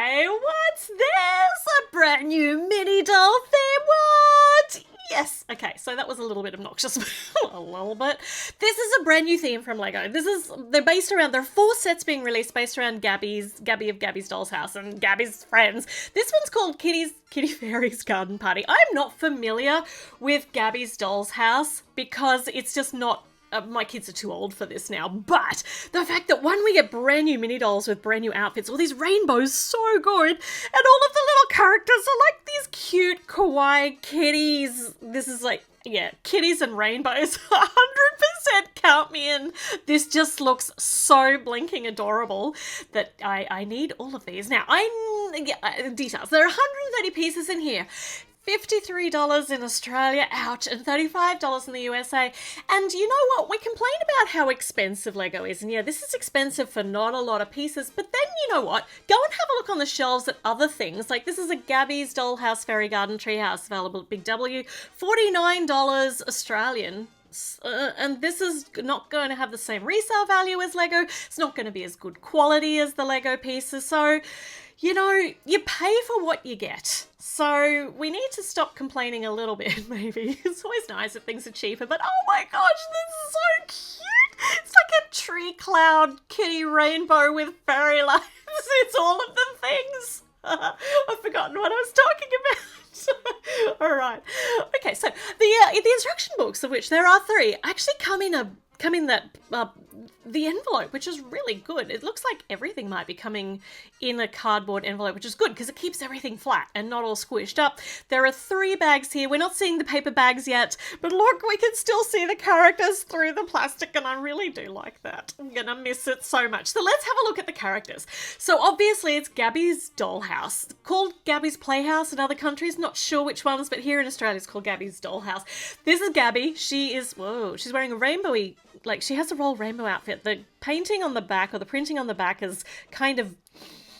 okay, what's this? A brand new mini doll theme? What? Yes. Okay, so that was a little bit obnoxious. A little bit. This is a brand new theme from Lego. There are 4 sets being released based around Gabby of Gabby's Dollhouse and Gabby's friends. This one's called Kitty Fairy's Garden Party. I'm not familiar with Gabby's Dollhouse because it's just not my kids are too old for this now, but the fact that we get brand new mini dolls with brand new outfits, all these rainbows, so good, and all of the little characters are like these cute kawaii kitties. This is like, yeah, kitties and rainbows. 100% count me in. This just looks so blinking adorable that I need all of these. Now, details. There are 130 pieces in here. $53 in Australia, ouch, and $35 in the USA. And you know what? We complain about how expensive Lego is. And yeah, this is expensive for not a lot of pieces. But then, you know what? Go and have a look on the shelves at other things. Like this is a Gabby's Dollhouse Fairy Garden Treehouse available at Big W. $49 Australian. And this is not going to have the same resale value as Lego. It's not going to be as good quality as the Lego pieces. So, you know, you pay for what you get. So we need to stop complaining a little bit, maybe. It's always nice if things are cheaper, but oh my gosh, this is so cute. It's like a tree cloud kitty rainbow with fairy lights. It's all of the things. I've forgotten what I was talking about. All right. Okay, so the instruction books, of which there are 3, actually come in the envelope, which is really good. It looks like everything might be coming in a cardboard envelope, which is good because it keeps everything flat and not all squished up. There are 3 bags here. We're not seeing the paper bags yet, but look, we can still see the characters through the plastic, and I really do like that. I'm gonna miss it so much. So let's have a look at the characters. So obviously it's Gabby's Dollhouse, called Gabby's Playhouse in other countries. Not sure which ones, but here in Australia it's called Gabby's Dollhouse. This is Gabby. She's wearing a rainbowy, like she has a roll rainbow outfit. The painting on the back, or the printing on the back, is kind of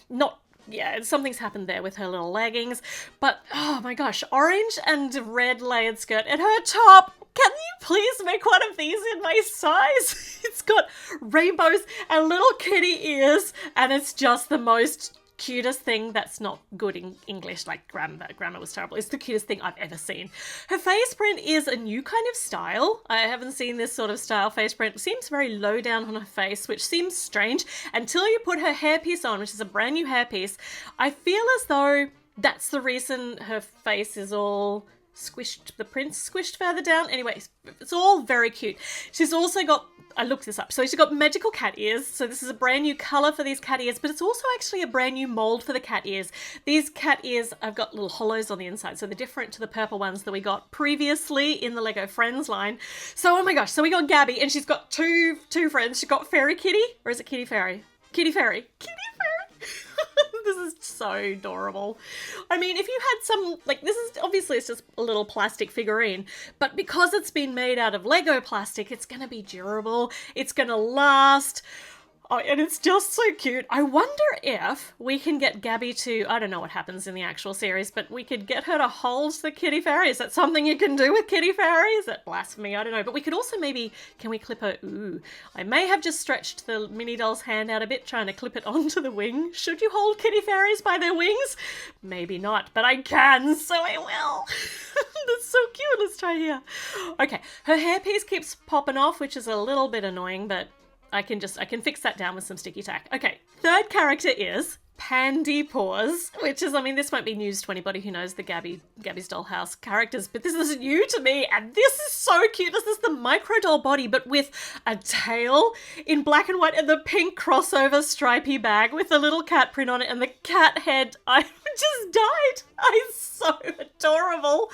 not, yeah, something's happened there with her little leggings. But oh my gosh, orange and red layered skirt, and her top. Can you please make one of these in my size? It's got rainbows and little kitty ears, and it's just the most cutest thing that's not good in English, like grammar was terrible. It's the cutest thing I've ever seen. Her face print is a new kind of style. I haven't seen this sort of style face print. It seems very low down on her face, which seems strange until you put her hairpiece on, which is a brand new hairpiece. I feel as though that's the reason her face is all squished, the print's squished further down. Anyway, it's all very cute. She's also got, I looked this up, so she's got magical cat ears. So this is a brand new colour for these cat ears, but it's also actually a brand new mould for the cat ears. These cat ears have got little hollows on the inside, so they're different to the purple ones that we got previously in the Lego Friends line. So, oh my gosh, so we got Gabby, and she's got two friends. She's got Fairy Kitty, or is it Kitty Fairy? Kitty Fairy. Kitty Fairy. This is so adorable. I mean, if you had some, like, this is, obviously it's just a little plastic figurine, but because it's been made out of Lego plastic, it's going to be durable, it's going to last. Oh, and it's just so cute. I wonder if we can get Gabby to, I don't know what happens in the actual series, but we could get her to hold the Kitty Fairy. Is that something you can do with Kitty Fairy? Is that blasphemy? I don't know. But we could also maybe, can we clip her? Ooh, I may have just stretched the mini doll's hand out a bit trying to clip it onto the wing. Should you hold Kitty Fairies by their wings? Maybe not, but I can, so I will. That's so cute. Let's try here. Okay, her hairpiece keeps popping off, which is a little bit annoying, but I can fix that down with some sticky tack. Okay, third character is Pandy Paws, which is, I mean, this won't be news to anybody who knows the Gabby's Dollhouse characters, but this is new to me, and this is so cute. This is the micro doll body, but with a tail in black and white and the pink crossover stripy bag with a little cat print on it and the cat head. I just died. It's so adorable.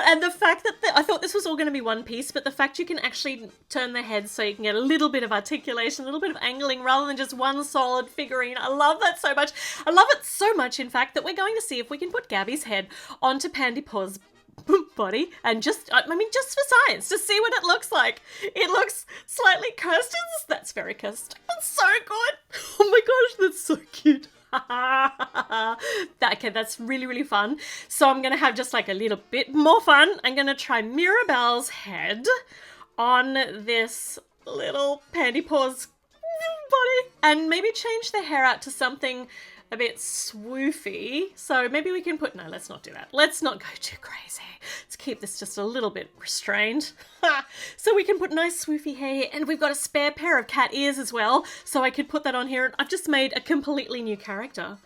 And the fact that I thought this was all going to be one piece, but the fact you can actually turn the head so you can get a little bit of articulation, a little bit of angling rather than just one solid figurine. I love that so much. I love it so much, in fact, that we're going to see if we can put Gabby's head onto Pandy Paws' body and just for science, to see what it looks like. It looks slightly cursed. That's very cursed. That's so good. Oh my gosh, that's so cute. Okay, that's really, really fun. So I'm going to have just like a little bit more fun. I'm going to try Mirabelle's head on this little Pandy Paws body and maybe change the hair out to something a bit swoofy. So maybe we can put, no, let's not do that. Let's not go too crazy. Let's keep this just a little bit restrained. So we can put nice swoofy hair, and we've got a spare pair of cat ears as well. So I could put that on here. I've just made a completely new character.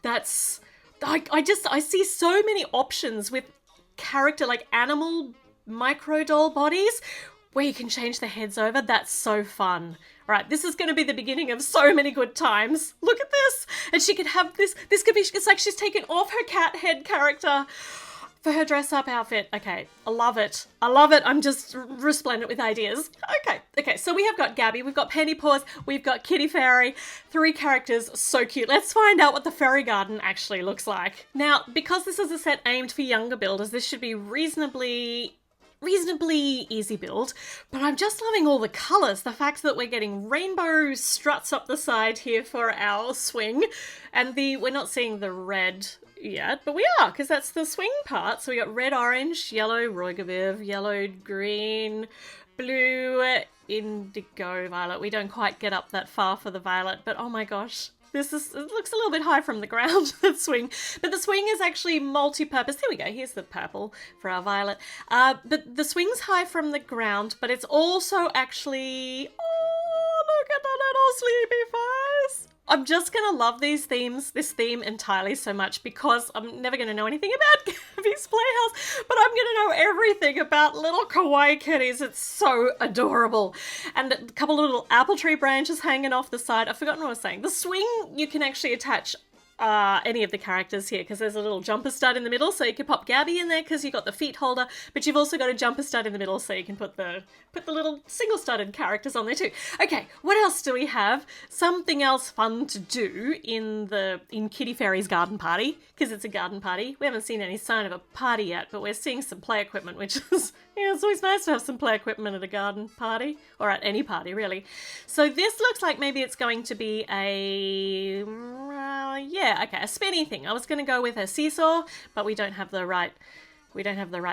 That's, I see so many options with character, like animal micro doll bodies where you can change the heads over. That's so fun. Right, this is going to be the beginning of so many good times. Look at this. And she could have this could be, it's like she's taken off her cat head character for her dress up outfit. Okay, I love it. I love it. I'm just resplendent with ideas. Okay, so we have got Gabby, we've got Pandy Paws, we've got Kitty Fairy, 3 characters, so cute. Let's find out what the fairy garden actually looks like. Now, because this is a set aimed for younger builders, this should be reasonably easy build, but I'm just loving all the colours. The fact that we're getting rainbow struts up the side here for our swing, and we're not seeing the red yet, but we are, because that's the swing part. So we got red, orange, yellow, roigaviv, yellow, green, blue, indigo, violet. We don't quite get up that far for the violet, but oh my gosh. It looks a little bit high from the ground, that swing. But the swing is actually multi-purpose. There we go. Here's the purple for our violet. But the swing's high from the ground, but it's also actually... Oh, look at the little sleepy face. I'm just going to love this theme entirely so much, because I'm never going to know anything about Gabby's Playhouse, but I'm going to know everything about little kawaii kitties. It's so adorable. And a couple of little apple tree branches hanging off the side. I've forgotten what I was saying. The swing, you can actually attach any of the characters here, because there's a little jumper stud in the middle, so you can pop Gabby in there because you've got the feet holder, but you've also got a jumper stud in the middle, so you can put the little single studded characters on there too. Okay, what else do we have? Something else fun to do in Kitty Fairy's garden party, because it's a garden party. We haven't seen any sign of a party yet, but we're seeing some play equipment, which is, yeah, it's always nice to have some play equipment at a garden party, or at any party really. So this looks like maybe it's going to be a a spinny thing. I was going to go with a seesaw, but we don't have the right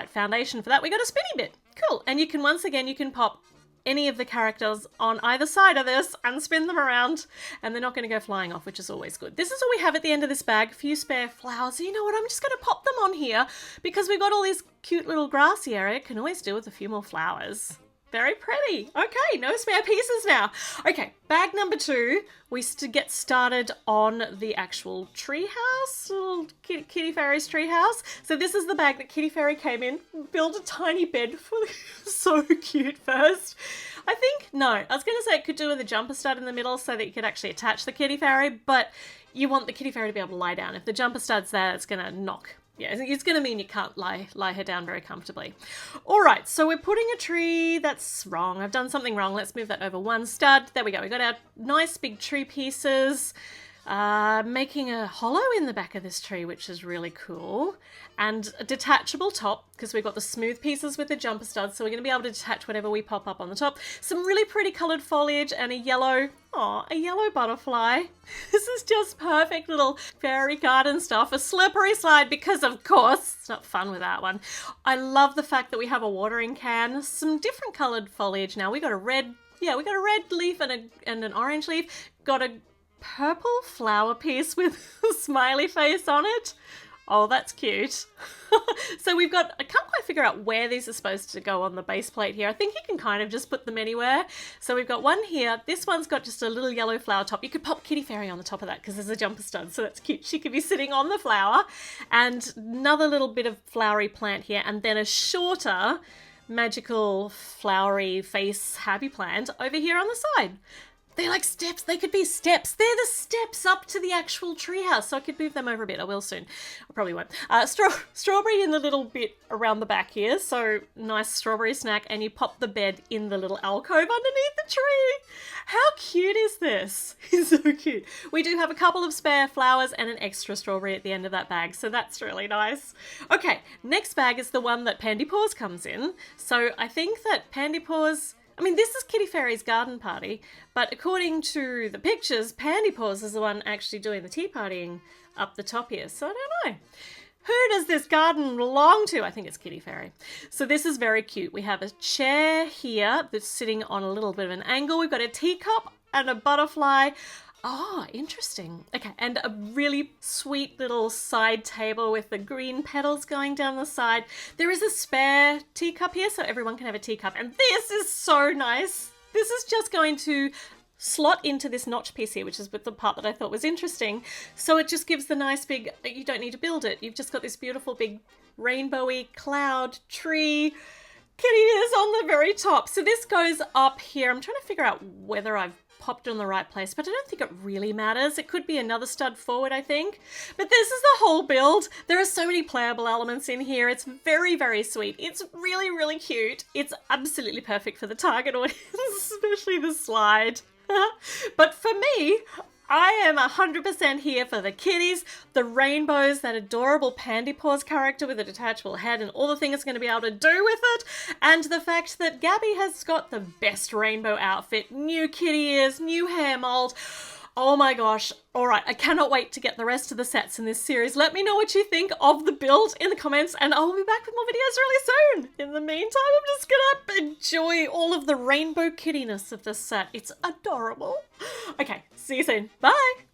foundation for that. We got a spinny bit. Cool. And you can pop any of the characters on either side of this and spin them around, and they're not going to go flying off, which is always good. This is all we have at the end of this bag. A few spare flowers. You know what? I'm just going to pop them on here because we've got all this cute little grassy area. Can always do with a few more flowers. Very pretty. Okay, no spare pieces now. Okay, bag number 2. We get started on the actual treehouse, little Kitty Fairy's treehouse. So this is the bag that Kitty Fairy came in, built a tiny bed for. So cute first. I was going to say it could do with a jumper stud in the middle so that you could actually attach the Kitty Fairy, but you want the Kitty Fairy to be able to lie down. If the jumper stud's there, it's going to knock. Yeah, it's going to mean you can't lie her down very comfortably. All right, so we're putting a tree. That's wrong. I've done something wrong. Let's move that over one stud. There we go. We got our nice big tree pieces. Making a hollow in the back of this tree, which is really cool. And a detachable top, because we've got the smooth pieces with the jumper studs, so we're going to be able to detach whatever we pop up on the top. Some really pretty coloured foliage and a yellow butterfly. This is just perfect little fairy garden stuff. A slippery slide, because of course, it's not fun without one. I love the fact that we have a watering can. Some different coloured foliage now. We got a red leaf and an orange leaf. Got a purple flower piece with a smiley face on it. Oh, that's cute. So I can't quite figure out where these are supposed to go on the base plate here. I think you can kind of just put them anywhere. So we've got one here. This one's got just a little yellow flower top. You could pop Kitty Fairy on the top of that because there's a jumper stud, so that's cute. She could be sitting on the flower. And another little bit of flowery plant here, and then a shorter magical flowery face happy plant over here on the side. They're like steps. They could be steps. They're the steps up to the actual treehouse. So I could move them over a bit. I will soon. I probably won't. Strawberry in the little bit around the back here. So nice strawberry snack. And you pop the bed in the little alcove underneath the tree. How cute is this? It's so cute. We do have a couple of spare flowers and an extra strawberry at the end of that bag. So that's really nice. Okay, next bag is the one that Pandy Paws comes in. So I think that Pandy Paws... this is Kitty Fairy's garden party, but according to the pictures, Pandy Paws is the one actually doing the tea partying up the top here, so I don't know. Who does this garden belong to? I think it's Kitty Fairy. So this is very cute. We have a chair here that's sitting on a little bit of an angle. We've got a teacup and a butterfly. Oh, interesting. Okay, and a really sweet little side table with the green petals going down the side. There is a spare teacup here, so everyone can have a teacup. And this is so nice. This is just going to slot into this notch piece here, which is with the part that I thought was interesting. So it just gives the nice big, you don't need to build it. You've just got this beautiful big rainbowy cloud tree. Kitty is on the very top. So this goes up here. I'm trying to figure out whether I've popped it on the right place, but I don't think it really matters. It could be another stud forward, I think. But this is the whole build. There are so many playable elements in here. It's very, very sweet. It's really, really cute. It's absolutely perfect for the target audience, especially the slide. But for me, I am 100% here for the kitties, the rainbows, that adorable Pandy Paws character with a detachable head and all the things it's going to be able to do with it, and the fact that Gabby has got the best rainbow outfit, new kitty ears, new hair mold. Oh my gosh. All right, I cannot wait to get the rest of the sets in this series. Let me know what you think of the build in the comments, and I'll be back with more videos really soon. In the meantime, I'm just gonna enjoy all of the rainbow kittiness of this set. It's adorable. Okay, see you soon. Bye.